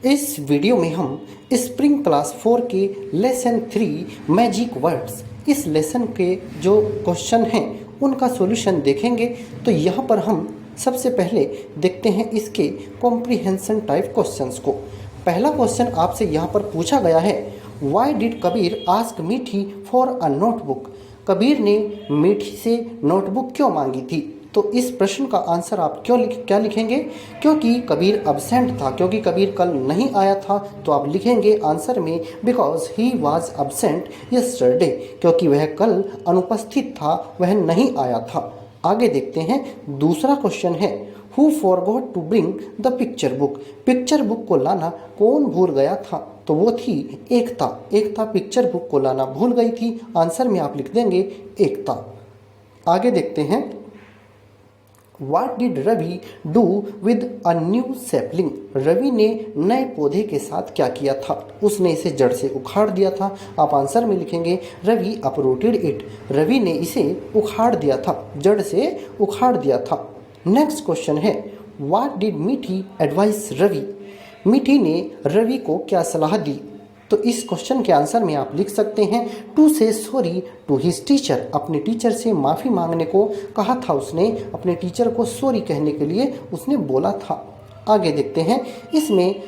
इस वीडियो में हम स्प्रिंग क्लास 4 के लेसन 3 मैजिक वर्ड्स इस लेसन के जो क्वेश्चन हैं उनका सॉल्यूशन देखेंगे। तो यहाँ पर हम सबसे पहले देखते हैं इसके कॉम्प्रिहेंशन टाइप क्वेश्चंस को। पहला क्वेश्चन आपसे यहाँ पर पूछा गया है, व्हाई डिड कबीर आस्क मीठी फॉर अ नोटबुक। कबीर ने मीठी से नोटबुक क्यों मांगी थी। तो इस प्रश्न का आंसर आप क्या लिखेंगे, क्योंकि कबीर अब्सेंट था, क्योंकि कबीर कल नहीं आया था। तो आप लिखेंगे आंसर में because he was absent yesterday, क्योंकि वह कल अनुपस्थित था, वह नहीं आया था। आगे देखते हैं, दूसरा क्वेश्चन है, who forgot to bring the picture book. Picture book को लाना कौन भूल गया था। तो वो थी एकता। एकता पिक्चर बुक को लाना भूल गई थी। आंसर में आप लिख देंगे एकता। आगे देखते हैं, What did Ravi do with a new sapling. Ravi ने नए पौधे के साथ क्या किया था। उसने इसे जड़ से उखाड़ दिया था। आप आंसर में लिखेंगे रवि अपरूटेड इट। रवि ने इसे उखाड़ दिया था, जड़ से उखाड़ दिया था। नेक्स्ट क्वेश्चन है, What did मीठी एडवाइस रवि। मीठी ने रवि को क्या सलाह दी। तो इस क्वेश्चन के आंसर में आप लिख सकते हैं टू से सॉरी टू हिज टीचर। अपने टीचर से माफ़ी मांगने को कहा था उसने, अपने टीचर को सॉरी कहने के लिए उसने बोला था। आगे देखते हैं, इसमें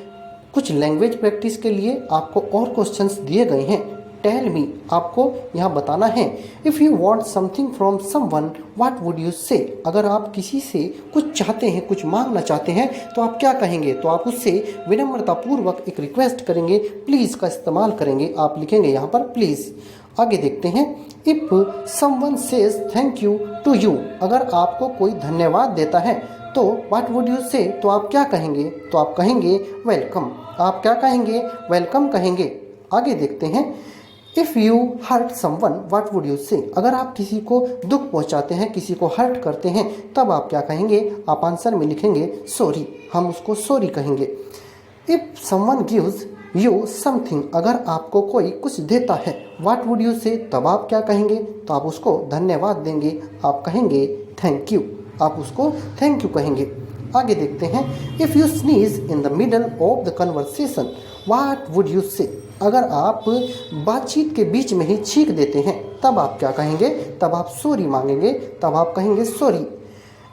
कुछ लैंग्वेज प्रैक्टिस के लिए आपको और क्वेश्चंस दिए गए हैं। टेल मी, आपको यहाँ बताना है, if you want something from someone what would you say. अगर आप किसी से कुछ चाहते हैं, कुछ मांगना चाहते हैं, तो आप क्या कहेंगे। तो आप उससे विनम्रतापूर्वक एक रिक्वेस्ट करेंगे, प्लीज़ का इस्तेमाल करेंगे। आप लिखेंगे यहाँ पर प्लीज़। आगे देखते हैं, if someone says thank you to you. अगर आपको कोई धन्यवाद देता है तो व्हाट वुड यू से, तो आप क्या कहेंगे। तो आप कहेंगे वेलकम। आप क्या कहेंगे, वेलकम कहेंगे। आगे देखते हैं, if you hurt someone what would you say. अगर आप किसी को दुख पहुंचाते हैं, किसी को हर्ट करते हैं, तब आप क्या कहेंगे। आप आंसर में लिखेंगे सॉरी। हम उसको सॉरी कहेंगे। If someone gives you something. अगर आपको कोई कुछ देता है, व्हाट वुड यू से, तब आप क्या कहेंगे। तो आप उसको धन्यवाद देंगे। आप कहेंगे थैंक यू। आप उसको थैंक यू कहेंगे। आगे देखते हैं, if you sneeze in the middle of the conversation what would you say. अगर आप बातचीत के बीच में ही छींक देते हैं, तब आप क्या कहेंगे। तब आप सॉरी मांगेंगे। तब आप कहेंगे sorry.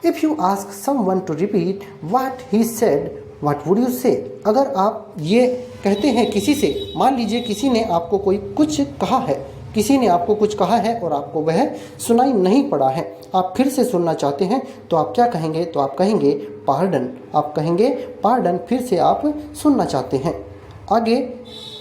If you ask someone to repeat what he said what would you say. अगर आप ये कहते हैं किसी से, मान लीजिए किसी ने आपको कोई कुछ कहा है, किसी ने आपको कुछ कहा है और आपको वह सुनाई नहीं पड़ा है, आप फिर से सुनना चाहते हैं, तो आप क्या कहेंगे। तो आप कहेंगे पार्डन। आप कहेंगे पार्डन, फिर से आप सुनना चाहते हैं। आगे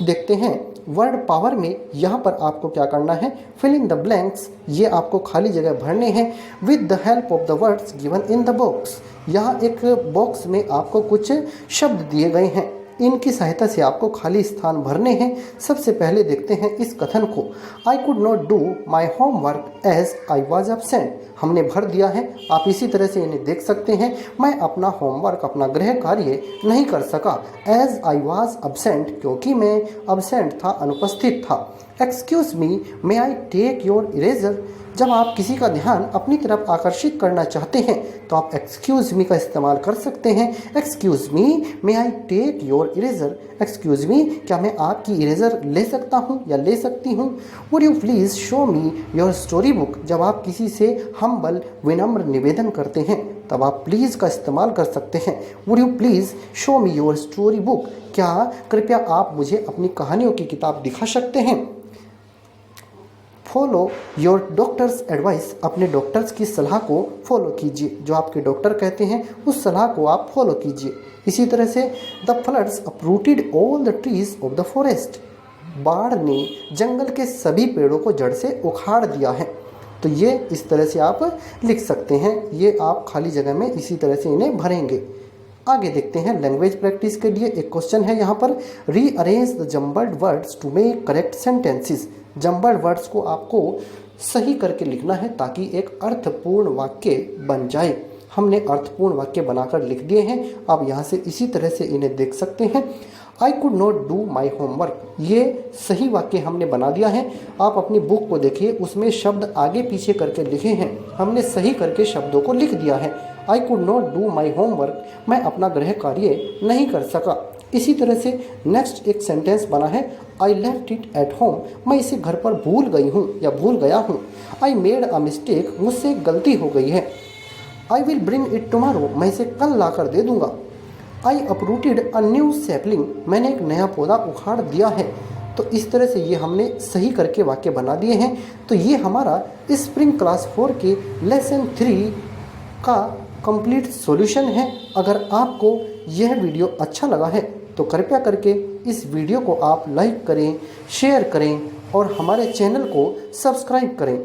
देखते हैं, वर्ड पावर में यहाँ पर आपको क्या करना है, फिल इन द ब्लैंक्स। ये आपको खाली जगह भरने हैं with the help of the words given in the box. यहाँ एक बॉक्स में आपको कुछ शब्द दिए गए हैं, इनकी सहायता से आपको खाली स्थान भरने हैं। सबसे पहले देखते हैं इस कथन को, I could not do my homework as I was absent. हमने भर दिया है। आप इसी तरह से इन्हें देख सकते हैं, मैं अपना होमवर्क, अपना गृह कार्य नहीं कर सका, एज आई वॉज एब्सेंट, क्योंकि मैं एब्सेंट था, अनुपस्थित था। Excuse me, may I take your eraser. जब आप किसी का ध्यान अपनी तरफ आकर्षित करना चाहते हैं, तो आप एक्सक्यूज मी का इस्तेमाल कर सकते हैं। Excuse me, may I take your eraser. Excuse me, क्या मैं आपकी इरेजर ले सकता हूँ या ले सकती हूँ। Would you please show me your story book. जब आप किसी से हम्बल, विनम्र निवेदन करते हैं, तब आप प्लीज़ का इस्तेमाल कर सकते हैं। Would you please show me your story book. क्या कृपया आप मुझे अपनी कहानियों की किताब दिखा सकते हैं। Follow your doctors advice. अपने डॉक्टर्स की सलाह को फॉलो कीजिए। जो आपके डॉक्टर कहते हैं उस सलाह को आप फॉलो कीजिए। इसी तरह से the floods uprooted all the trees of the forest. बाढ़ ने जंगल के सभी पेड़ों को जड़ से उखाड़ दिया है। तो ये इस तरह से आप लिख सकते हैं। ये आप खाली जगह में इसी तरह से इन्हें भरेंगे। आगे देखते हैं, लैंग्वेज प्रैक्टिस के लिए एक क्वेश्चन है यहाँ पर, rearrange the jumbled words to make correct sentences. Jumbled words को आपको सही करके लिखना है ताकि एक अर्थपूर्ण वाक्य बन जाए। हमने अर्थपूर्ण वाक्य बनाकर लिख दिए हैं। आप यहाँ से इसी तरह से इन्हें देख सकते हैं। आई could not do my homework, ये सही वाक्य हमने बना दिया है। आप अपनी बुक को देखिए, उसमें शब्द आगे पीछे करके लिखे हैं, हमने सही करके शब्दों को लिख दिया है। आई could not do my homework, मैं अपना गृह कार्य नहीं कर सका। इसी तरह से नेक्स्ट एक सेंटेंस बना है, I left it at home, मैं इसे घर पर भूल गई हूँ या भूल गया हूँ। आई मेड अ मिस्टेक, मुझसे एक गलती हो गई है। I will bring it tomorrow, मैं इसे कल ला कर दे दूंगा। आई अपरूटेड अ न्यू सैपलिंग, मैंने एक नया पौधा उखाड़ दिया है। तो इस तरह से ये हमने सही करके वाक्य बना दिए हैं। तो ये हमारा स्प्रिंग क्लास 4 के लेसन 3 का कंप्लीट सॉल्यूशन है। अगर आपको यह वीडियो अच्छा लगा है तो कृपया करके इस वीडियो को आप लाइक करें, शेयर करें और हमारे चैनल को सब्सक्राइब करें।